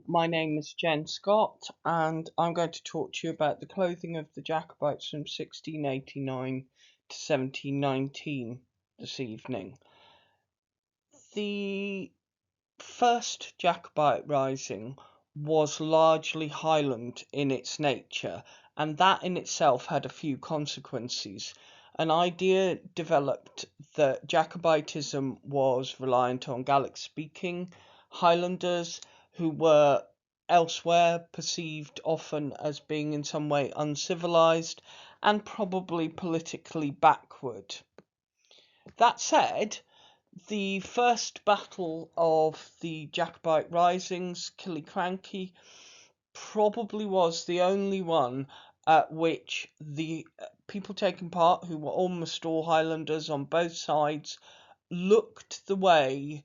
My name is Jenn Scott, and I'm going to talk to you about the clothing of the Jacobites from 1689 to 1719 this evening. The first Jacobite rising was largely Highland in its nature, and that in itself had a few consequences. An idea developed that Jacobitism was reliant on Gaelic speaking Highlanders who were elsewhere perceived often as being in some way uncivilized and probably politically backward. That said, the first battle of the Jacobite risings, Killiecrankie, probably was the only one at which the people taking part, who were almost all Highlanders on both sides, looked the way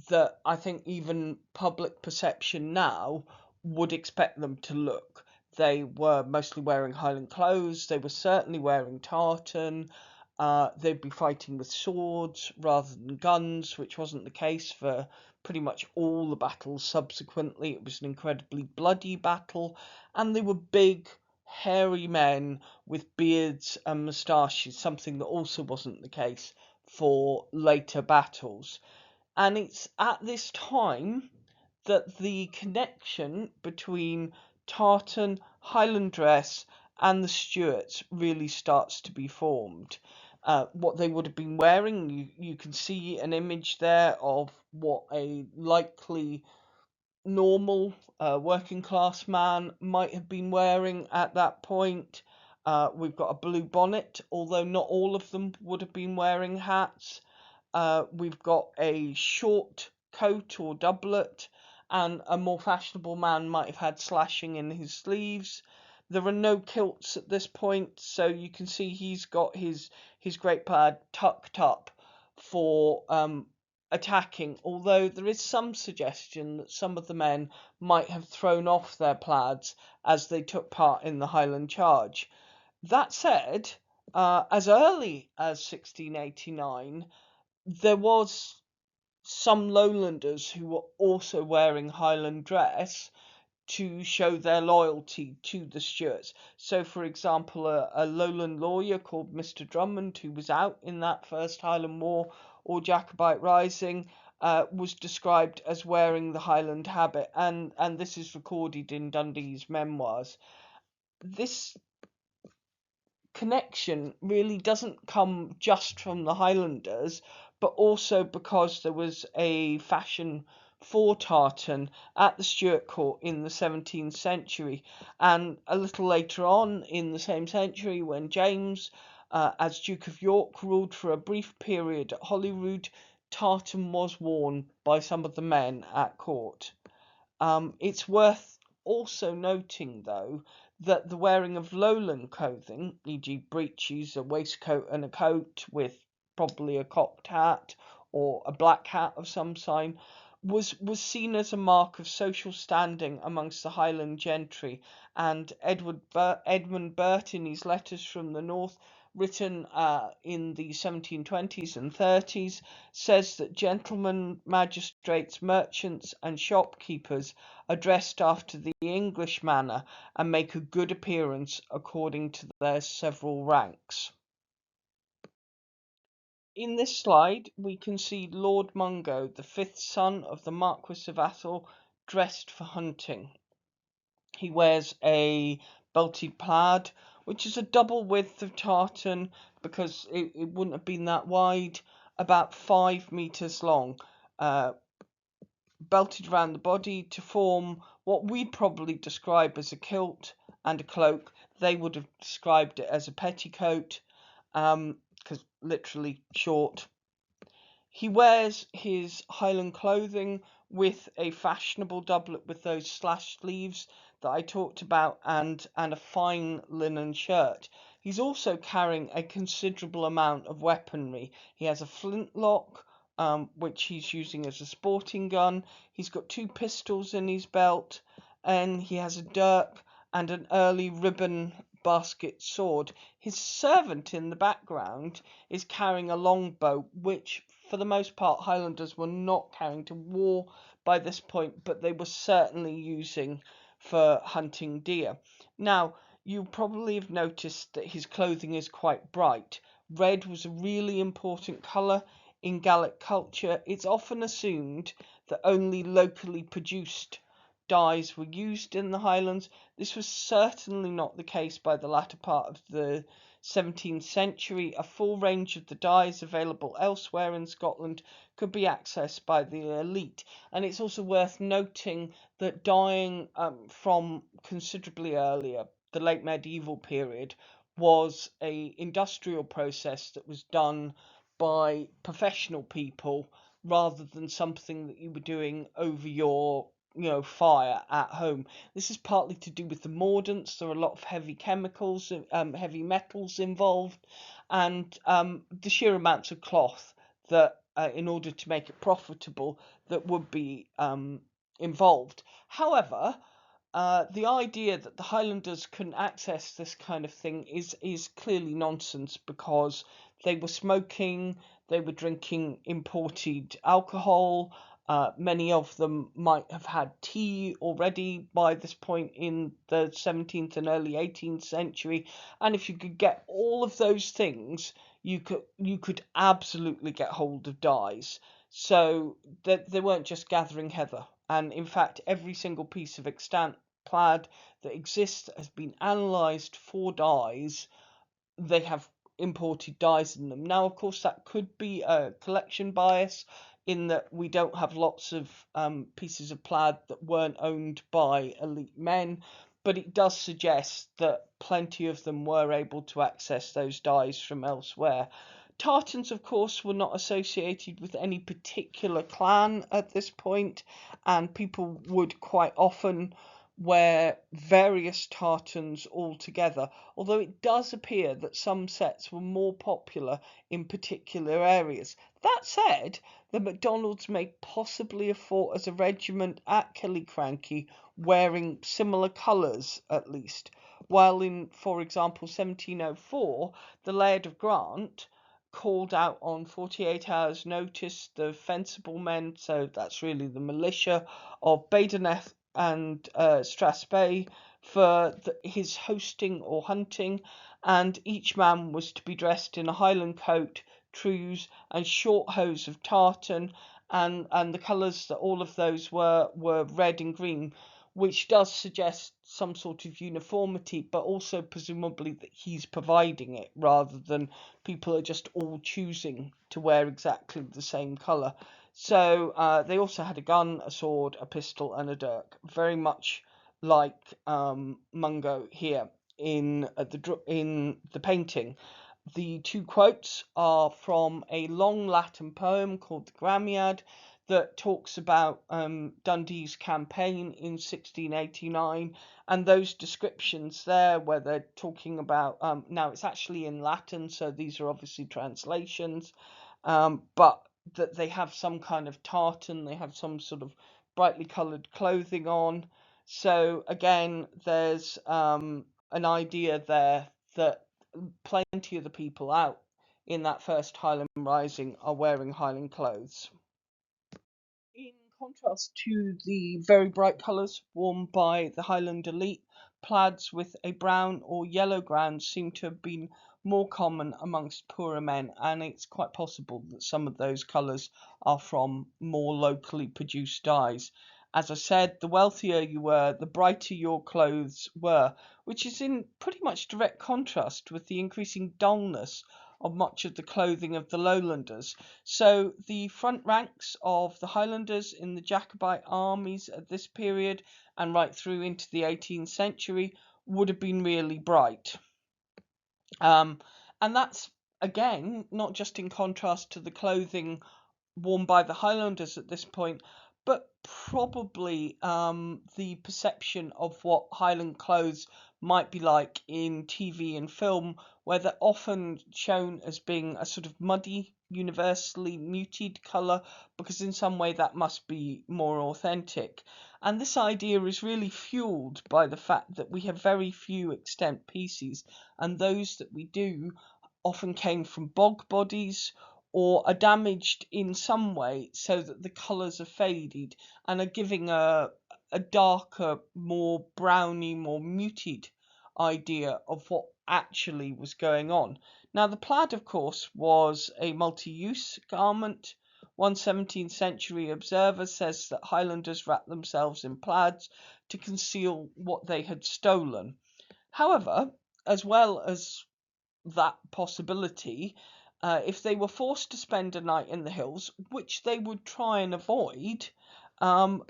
that I think even public perception now would expect them to look. They were mostly wearing Highland clothes, they were certainly wearing tartan, they'd be fighting with swords rather than guns, which wasn't the case for pretty much all the battles subsequently. It was an incredibly bloody battle, and they were big, hairy men with beards and moustaches, something that also wasn't the case for later battles. And it's at this time that the connection between tartan, Highland dress, and the Stuarts really starts to be formed. What they would have been wearing, you can see an image there of what a likely normal working class man might have been wearing at that point. We've got a blue bonnet, although not all of them would have been wearing hats. We've got a short coat or doublet, and a more fashionable man might have had slashing in his sleeves. There are no kilts at this point, so you can see he's got his great plaid tucked up for attacking, although there is some suggestion that some of the men might have thrown off their plaids as they took part in the Highland charge. That said, as early as 1689, there was some lowlanders who were also wearing Highland dress to show their loyalty to the Stuarts. So, for example, a lowland lawyer called Mr. Drummond, who was out in that first Highland War or Jacobite Rising, was described as wearing the Highland habit, and this is recorded in Dundee's memoirs. This connection really doesn't come just from the Highlanders, but also because there was a fashion for tartan at the Stuart court in the 17th century, and a little later on in the same century, when James, as Duke of York, ruled for a brief period at Holyrood, tartan was worn by some of the men at court. It's worth also noting, though, that the wearing of lowland clothing, e.g. breeches, a waistcoat and a coat with probably a cocked hat or a black hat of some sign, was seen as a mark of social standing amongst the Highland gentry, and Edmund Burt, in his letters from the north, written in the 1720s and 30s, says that gentlemen, magistrates, merchants, and shopkeepers are dressed after the English manner and make a good appearance according to their several ranks. In this slide, we can see Lord Mungo, the fifth son of the Marquis of Athol, dressed for hunting. He wears a belted plaid, which is a double width of tartan because it wouldn't have been that wide, about 5 meters long, belted around the body to form what we'd probably describe as a kilt and a cloak. They would have described it as a petticoat, because literally short. He wears his Highland clothing with a fashionable doublet with those slashed sleeves that I talked about, and a fine linen shirt. He's also carrying a considerable amount of weaponry. He has a flintlock, which he's using as a sporting gun. He's got 2 pistols in his belt, and he has a dirk and an early ribbon basket sword. His servant in the background is carrying a longbow, which for the most part Highlanders were not carrying to war by this point, but they were certainly using for hunting deer. Now, you probably have noticed that his clothing is quite bright. Red was a really important colour in Gallic culture. It's often assumed that only locally produced dyes were used in the Highlands. This was certainly not the case by the latter part of the 17th century. A full range of the dyes available elsewhere in Scotland could be accessed by the elite. And it's also worth noting that dyeing from considerably earlier, the late medieval period, was a industrial process that was done by professional people rather than something that you were doing over your fire at home. This is partly to do with the mordants. There are a lot of heavy chemicals, heavy metals involved, and the sheer amounts of cloth that, in order to make it profitable, that would be involved. However, the idea that the Highlanders couldn't access this kind of thing is clearly nonsense, because they were smoking, they were drinking imported alcohol. Many of them might have had tea already by this point in the 17th and early 18th century, and if you could get all of those things, you could absolutely get hold of dyes. So that they weren't just gathering heather, and in fact, every single piece of extant plaid that exists has been analysed for dyes. They have imported dyes in them. Now, of course, that could be a collection bias, in that we don't have lots of pieces of plaid that weren't owned by elite men, but it does suggest that plenty of them were able to access those dyes from elsewhere. Tartans, of course, were not associated with any particular clan at this point, and people would quite often wear various tartans all together, although it does appear that some sets were more popular in particular areas. That said, the MacDonalds may possibly have fought as a regiment at Killiecrankie, wearing similar colours at least, while in, for example, 1704, the Laird of Grant called out on 48 hours' notice the fencible men, so that's really the militia of Badenoch and Strathspey, for his hosting or hunting, and each man was to be dressed in a Highland coat, trews, and short hose of tartan, and the colours that all of those were red and green, which does suggest some sort of uniformity, but also presumably that he's providing it rather than people are just all choosing to wear exactly the same colour. So they also had a gun, a sword, a pistol, and a dirk, very much like Mungo here in the painting. The two quotes are from a long Latin poem called the Gramiad, that talks about Dundee's campaign in 1689, and those descriptions there, where they're talking about, now it's actually in Latin, so these are obviously translations, but that they have some kind of tartan, they have some sort of brightly coloured clothing on. So again, there's an idea there that plenty of the people out in that first Highland Rising are wearing Highland clothes. In contrast to the very bright colours worn by the Highland elite, plaids with a brown or yellow ground seem to have been more common amongst poorer men, and it's quite possible that some of those colours are from more locally produced dyes. As I said, the wealthier you were, the brighter your clothes were, which is in pretty much direct contrast with the increasing dullness of much of the clothing of the Lowlanders. So the front ranks of the Highlanders in the Jacobite armies at this period, and right through into the 18th century, would have been really bright. And that's, again, not just in contrast to the clothing worn by the Highlanders at this point, but probably the perception of what Highland clothes might be like in TV and film, where they're often shown as being a sort of muddy, universally muted colour, because in some way that must be more authentic. And this idea is really fueled by the fact that we have very few extant pieces, and those that we do often came from bog bodies or are damaged in some way so that the colours are faded and are giving a darker, more browny, more muted idea of what actually was going on. Now, the plaid, of course, was a multi-use garment. One 17th century observer says that Highlanders wrapped themselves in plaids to conceal what they had stolen. However, as well as that possibility, if they were forced to spend a night in the hills, which they would try and avoid,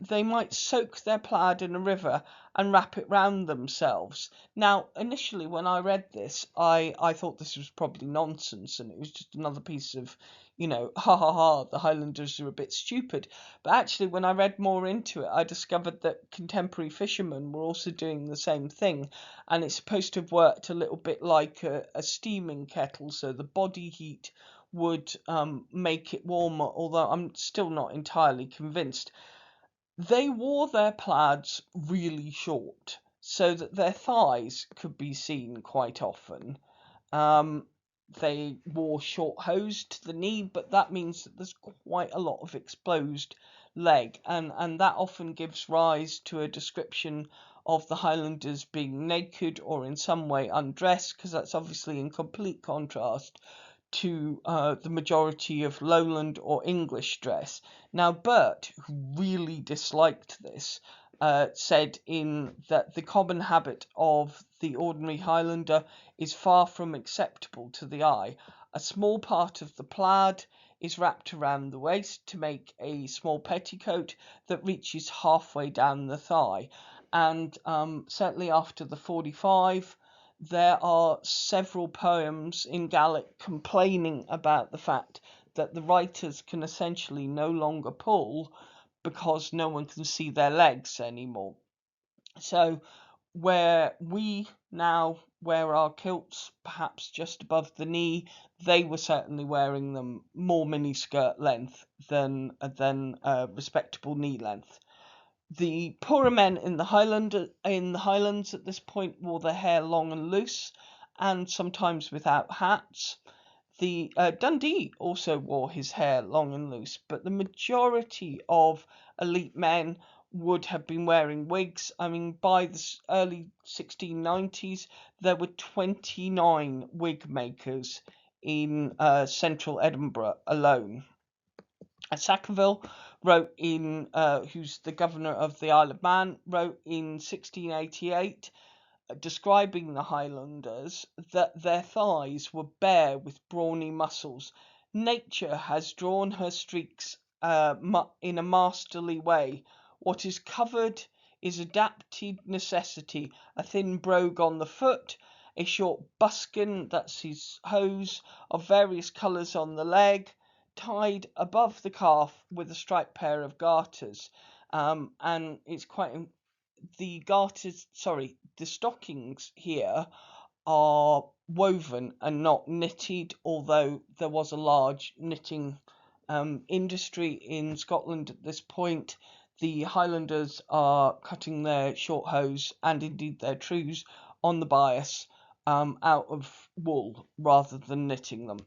they might soak their plaid in a river and wrap it round themselves. Now, initially, when I read this, I thought this was probably nonsense and it was just another piece of, ha ha ha, the Highlanders are a bit stupid. But actually, when I read more into it, I discovered that contemporary fishermen were also doing the same thing, and it's supposed to have worked a little bit like a steaming kettle, so the body heat would make it warmer, although I'm still not entirely convinced. They wore their plaids really short, so that their thighs could be seen quite often. Um, they wore short hose to the knee, but that means that there's quite a lot of exposed leg, and that often gives rise to a description of the Highlanders being naked or in some way undressed, because that's obviously in complete contrast to the majority of Lowland or English dress. Now, Burt, who really disliked this, said in that the common habit of the ordinary Highlander is far from acceptable to the eye. A small part of the plaid is wrapped around the waist to make a small petticoat that reaches halfway down the thigh. And certainly after the 45, there are several poems in Gaelic complaining about the fact that the writers can essentially no longer pull because no one can see their legs anymore. So where we now wear our kilts perhaps just above the knee, they were certainly wearing them more miniskirt length than respectable knee length. The poorer men in the Highlands at this point wore their hair long and loose, and sometimes without hats. The Dundee also wore his hair long and loose, but the majority of elite men would have been wearing wigs. I mean, by the early 1690s, there were 29 wig makers in central Edinburgh alone. Sackville wrote in, who's the governor of the Isle of Man, wrote in 1688, describing the Highlanders, that their thighs were bare with brawny muscles. Nature has drawn her streaks in a masterly way. What is covered is adapted necessity, a thin brogue on the foot, a short buskin, that's his hose, of various colours on the leg, tied above the calf with a striped pair of garters. And it's quite the garters, sorry, the stockings here are woven and not knitted, although there was a large knitting industry in Scotland at this point. The Highlanders are cutting their short hose and indeed their trews on the bias out of wool rather than knitting them.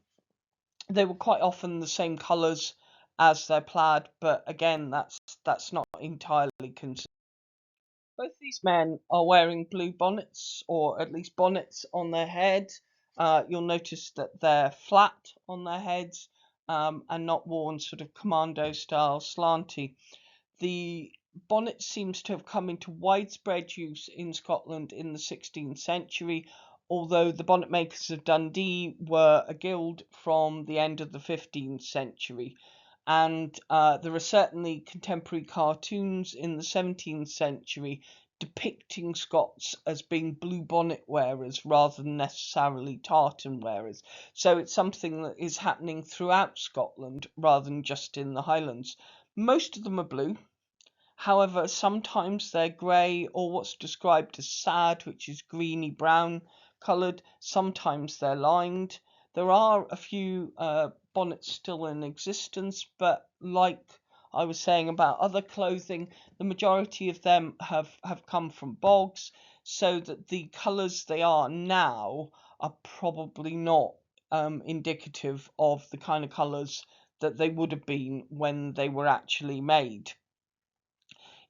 They were quite often the same colours as their plaid, but again, that's not entirely consistent. Both these men are wearing blue bonnets, or at least bonnets on their heads. You'll notice that they're flat on their heads and not worn sort of commando style slanty. The bonnet seems to have come into widespread use in Scotland in the 16th century, although the bonnet makers of Dundee were a guild from the end of the 15th century. And there are certainly contemporary cartoons in the 17th century depicting Scots as being blue bonnet wearers rather than necessarily tartan wearers. So it's something that is happening throughout Scotland rather than just in the Highlands. Most of them are blue. However, sometimes they're grey or what's described as sad, which is greeny brown coloured. Sometimes they're lined. There are a few bonnets still in existence, but like I was saying about other clothing, the majority of them have come from bogs, so that the colours they are now are probably not indicative of the kind of colours that they would have been when they were actually made.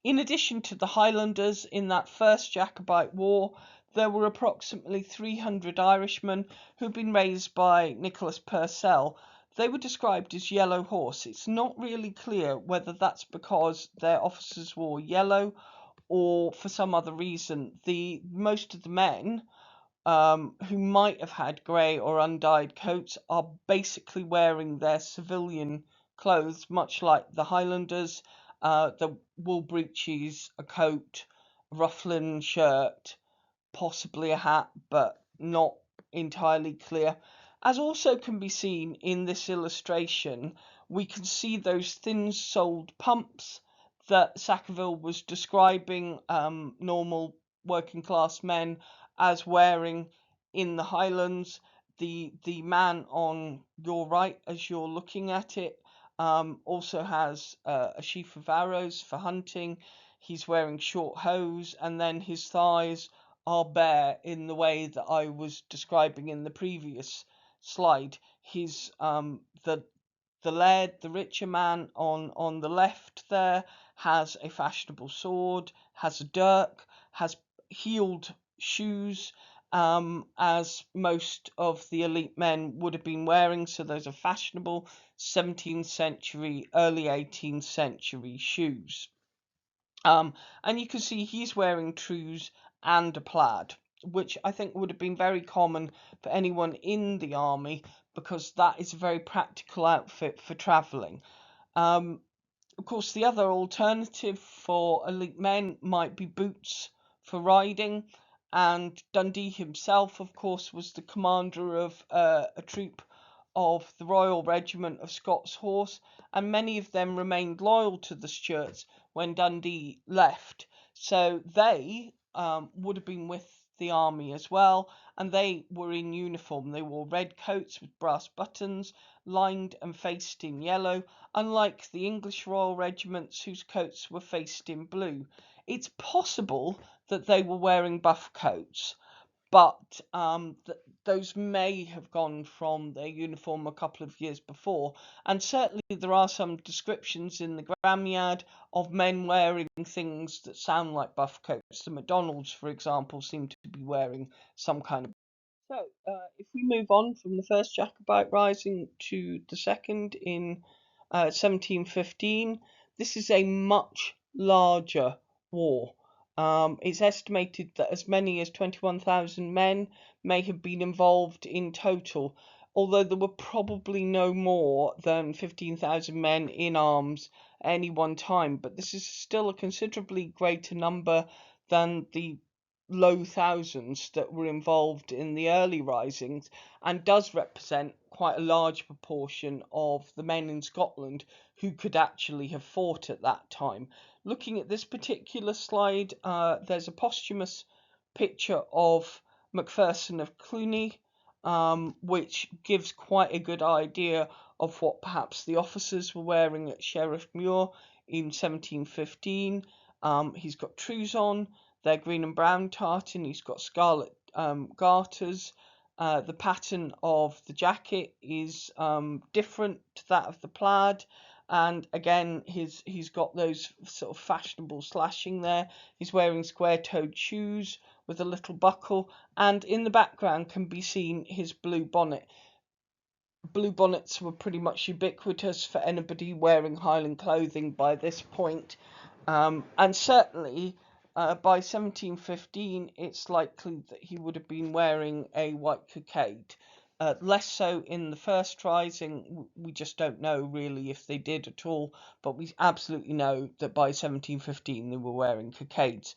In addition to the Highlanders in that first Jacobite war, there were approximately 300 Irishmen who'd been raised by Nicholas Purcell. They were described as yellow horse. It's not really clear whether that's because their officers wore yellow or for some other reason. Most of the men who might have had grey or undyed coats are basically wearing their civilian clothes, much like the Highlanders, the wool breeches, a coat, a rough linen shirt, possibly a hat, but not entirely clear. As also can be seen in this illustration, we can see those thin-soled pumps that Sackville was describing normal working class men as wearing in the Highlands. The man on your right, as you're looking at it, also has a sheaf of arrows for hunting. He's wearing short hose, and then his thighs are bare in the way that I was describing in the previous slide. His the laird, the richer man on the left there, has a fashionable sword, has a dirk, has heeled shoes, as most of the elite men would have been wearing. So those are fashionable 17th century, early 18th century shoes. And you can see he's wearing trews and a plaid, which I think would have been very common for anyone in the army, because that is a very practical outfit for travelling. Of course, the other alternative for elite men might be boots for riding, and Dundee himself, of course, was the commander of a troop of the Royal Regiment of Scots Horse, and many of them remained loyal to the Stuarts when Dundee left. So they would have been with the army as well, and they were in uniform. They wore red coats with brass buttons, lined and faced in yellow, unlike the English Royal Regiments whose coats were faced in blue. It's possible that they were wearing buff coats, but those may have gone from their uniform a couple of years before, and certainly there are some descriptions in the Gramiad of men wearing things that sound like buff coats. The Macdonalds, for example, seem to be wearing some kind of. So, if we move on from the first Jacobite rising to the second in 1715, this is a much larger war. It's estimated that as many as 21,000 men may have been involved in total, although there were probably no more than 15,000 men in arms at any one time. But this is still a considerably greater number than the low thousands that were involved in the early risings, and does represent quite a large proportion of the men in Scotland who could actually have fought at that time. Looking at this particular slide, there's a posthumous picture of Macpherson of Cluny, which gives quite a good idea of what perhaps the officers were wearing at Sheriffmuir in 1715. He's got trews on. They're green and brown tartan. He's got scarlet garters. The pattern of the jacket is different to that of the plaid, and again he's got those sort of fashionable slashing there. He's wearing square-toed shoes with a little buckle, and in the background can be seen his blue bonnet. Blue bonnets were pretty much ubiquitous for anybody wearing Highland clothing by this point. And certainly by 1715, it's likely that he would have been wearing a white cockade. Less so in the first rising. We just don't know really if they did at all, but we absolutely know that by 1715 they were wearing cockades.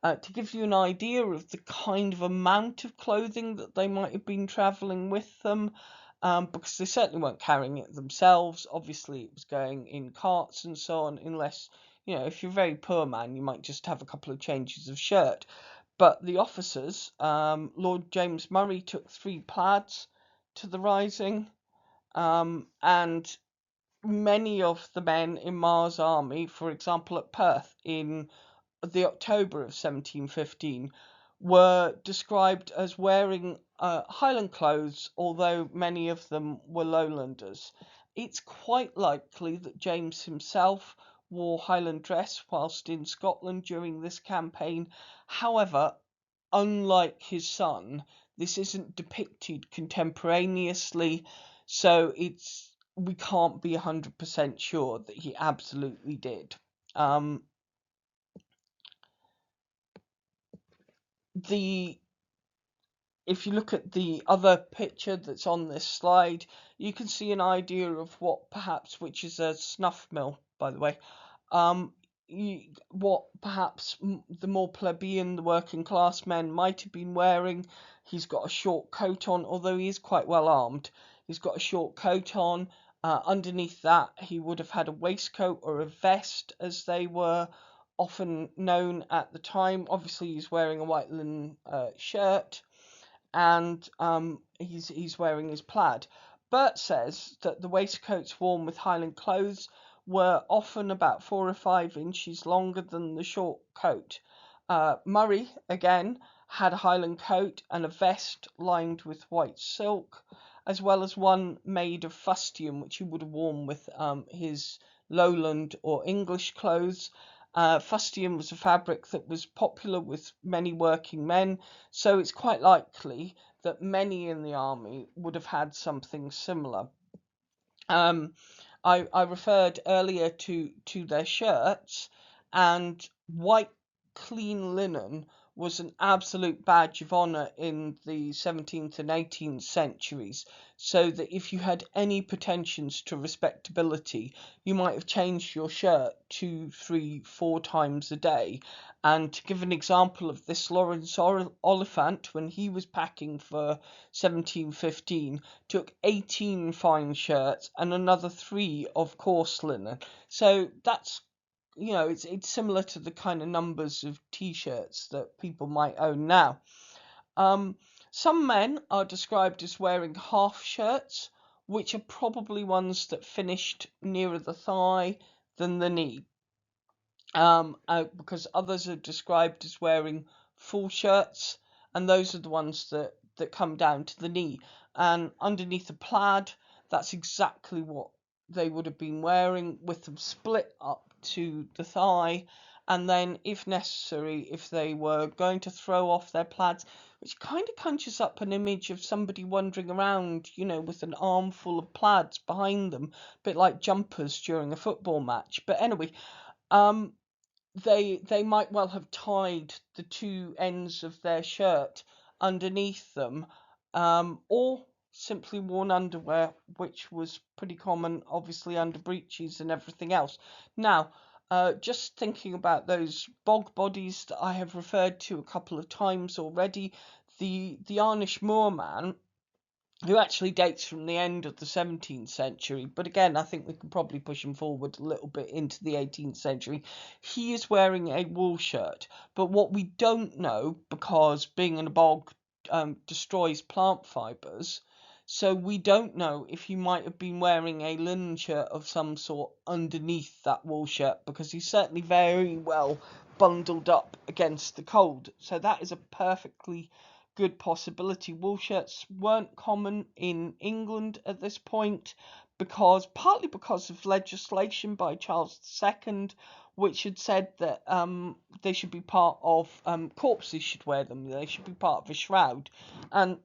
To give you an idea of the kind of amount of clothing that they might have been travelling with them, because they certainly weren't carrying it themselves. Obviously, it was going in carts and so on, unless, if you're a very poor man, you might just have a couple of changes of shirt. But the officers, Lord James Murray took 3 plaids to the rising, and many of the men in Mar's army, for example at Perth in the October of 1715, were described as wearing Highland clothes, although many of them were Lowlanders. It's quite likely that James himself wore Highland dress whilst in Scotland during this campaign. However, unlike his son, this isn't depicted contemporaneously, so we can't be 100% sure that he absolutely did. The If you look at the other picture that's on this slide, you can see an idea of what perhaps, which is a snuff mill, by the way, what perhaps the more plebeian, the working class men might have been wearing. He's got a short coat on, although he is quite well armed. He's got a short coat on. Underneath that, he would have had a waistcoat or a vest, as they were often known at the time. Obviously, he's wearing a white linen shirt, and he's wearing his plaid. Burt says that the waistcoats worn with Highland clothes were often about 4 or 5 inches longer than the short coat. Murray, again, had a Highland coat and a vest lined with white silk, as well as one made of fustian, which he would have worn with his Lowland or English clothes. Fustian was a fabric that was popular with many working men, so it's quite likely that many in the army would have had something similar. I referred earlier to their shirts, and white clean linen was an absolute badge of honour in the 17th and 18th centuries, so that if you had any pretensions to respectability, you might have changed your shirt 2, 3, 4 times a day. And to give an example of this, Lawrence Oliphant, when he was packing for 1715, took 18 fine shirts and another 3 of coarse linen. So that's, it's similar to the kind of numbers of t-shirts that people might own now. Some men are described as wearing half shirts, which are probably ones that finished nearer the thigh than the knee. Because others are described as wearing full shirts, and those are the ones that come down to the knee. And underneath the plaid, that's exactly what they would have been wearing, with them split up to the thigh, and then, if necessary, if they were going to throw off their plaids, which kind of conjures up an image of somebody wandering around, with an armful of plaids behind them, a bit like jumpers during a football match. But anyway, they might well have tied the 2 ends of their shirt underneath them, or simply worn underwear, which was pretty common, obviously, under breeches and everything else. Now, just thinking about those bog bodies that I have referred to a couple of times already, the Arnish Moorman, who actually dates from the end of the 17th century, but again, I think we can probably push him forward a little bit into the 18th century. He is wearing a wool shirt, but what we don't know, because being in a bog destroys plant fibres, so we don't know if he might have been wearing a linen shirt of some sort underneath that wool shirt, because he's certainly very well bundled up against the cold. So that is a perfectly good possibility. Wool shirts weren't common in England at this point, partly because of legislation by Charles II, which had said that they should be part of, corpses should wear them, they should be part of a shroud, and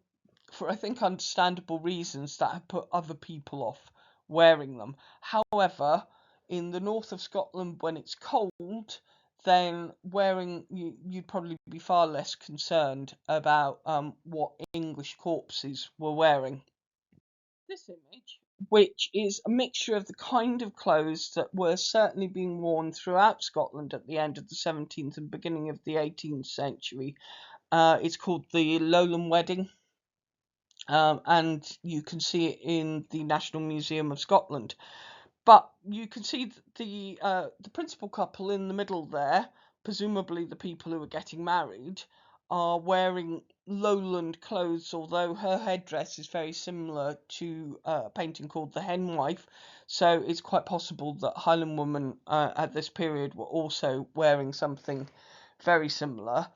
for, I think, understandable reasons, that had put other people off wearing them. However, in the north of Scotland, when it's cold, then you'd probably be far less concerned about what English corpses were wearing. This image, which is a mixture of the kind of clothes that were certainly being worn throughout Scotland at the end of the 17th and beginning of the 18th century, it's called the Lowland Wedding, and you can see it in the National Museum of Scotland. But you can see the principal couple in the middle there, presumably the people who are getting married, are wearing Lowland clothes, although her headdress is very similar to a painting called The Hen Wife, so it's quite possible that Highland women at this period were also wearing something very similar.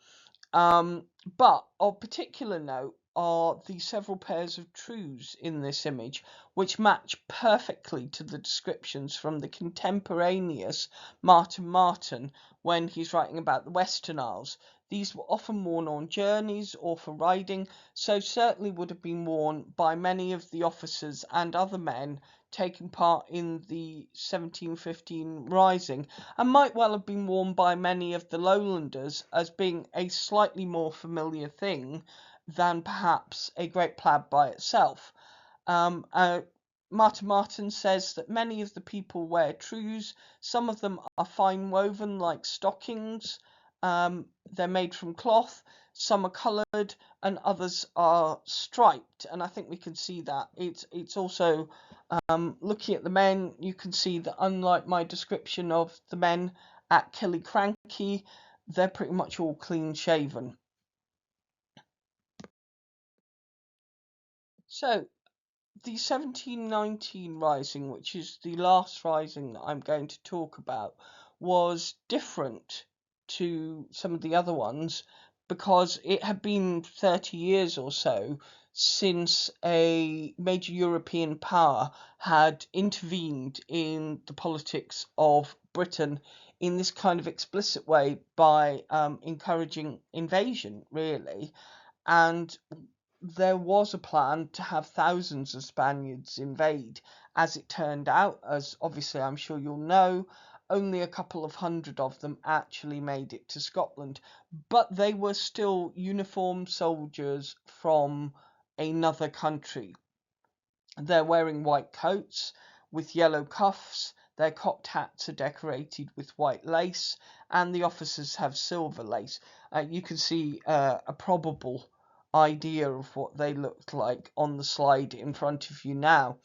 But of particular note are the several pairs of trews in this image, which match perfectly to the descriptions from the contemporaneous Martin when he's writing about the Western Isles. These were often worn on journeys or for riding, so certainly would have been worn by many of the officers and other men taking part in the 1715 rising, and might well have been worn by many of the lowlanders as being a slightly more familiar thing than perhaps a great plaid by itself. Martin says that many of the people wear trews. Some of them are fine woven like stockings. They're made from cloth. Some are coloured and others are striped. And I think we can see that. It's also, looking at the men, you can see that unlike my description of the men at Killiecrankie, they're pretty much all clean shaven. So, the 1719 rising, which is the last rising that I'm going to talk about, was different to some of the other ones because it had been 30 years or so since a major European power had intervened in the politics of Britain in this kind of explicit way by encouraging invasion, really. And there was a plan to have thousands of Spaniards invade. As it turned out, as obviously I'm sure you'll know, only a couple of hundred of them actually made it to Scotland, but they were still uniformed soldiers from another country. They're wearing white coats with yellow cuffs, their cocked hats are decorated with white lace, and the officers have silver lace. You can see a probable idea of what they looked like on the slide in front of you now.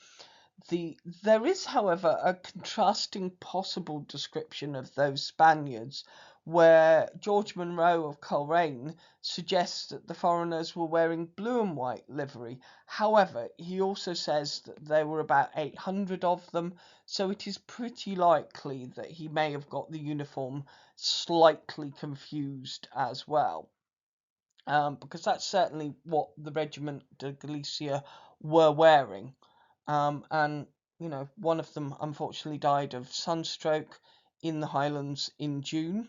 There is, however, a contrasting possible description of those Spaniards where George Munro of Coleraine suggests that the foreigners were wearing blue and white livery. However, he also says that there were about 800 of them, so it is pretty likely that he may have got the uniform slightly confused as well. Because that's certainly what the Regiment de Galicia were wearing. And, you know, one of them unfortunately died of sunstroke in the Highlands in June.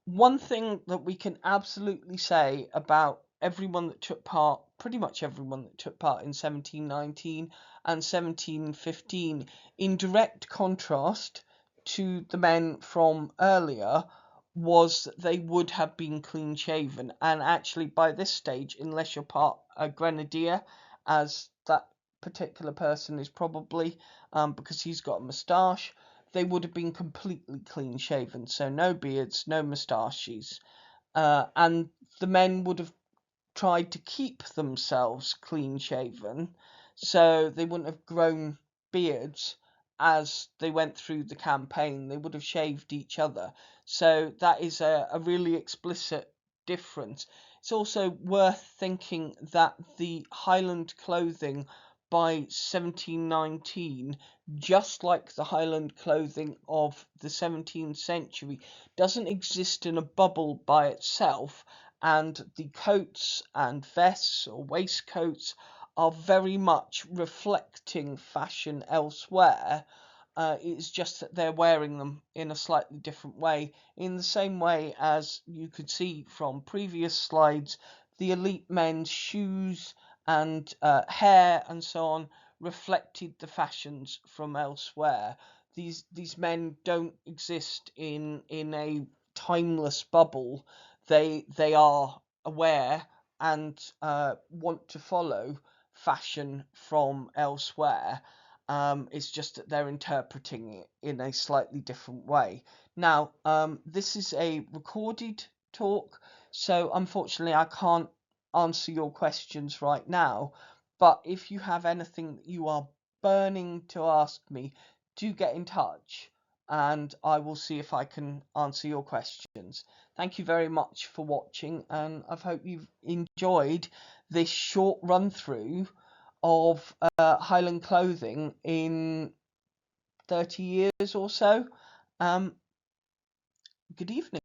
One thing that we can absolutely say about everyone that took part, pretty much everyone that took part in 1719 and 1715, in direct contrast to the men from earlier, was that they would have been clean shaven. And actually, by this stage, unless you're part a grenadier, as that particular person is probably, because he's got a moustache, they would have been completely clean shaven. So no beards, no moustaches. And the men would have tried to keep themselves clean shaven so they wouldn't have grown beards as they went through the campaign. They would have shaved each other. So that is a really explicit difference. It's also worth thinking that the Highland clothing by 1719, just like the Highland clothing of the 17th century, doesn't exist in a bubble by itself, and the coats and vests or waistcoats are very much reflecting fashion elsewhere. It's just that they're wearing them in a slightly different way, in the same way as you could see from previous slides, the elite men's shoes and hair and so on reflected the fashions from elsewhere. These men don't exist in a timeless bubble. They are aware and want to follow fashion from elsewhere. It's just that they're interpreting it in a slightly different way. Now, this is a recorded talk, so unfortunately I can't answer your questions right now. But if you have anything that you are burning to ask me, do get in touch and I will see if I can answer your questions. Thank you very much for watching, and I hope you've enjoyed this short run through of Highland clothing in 30 years or so. Good evening.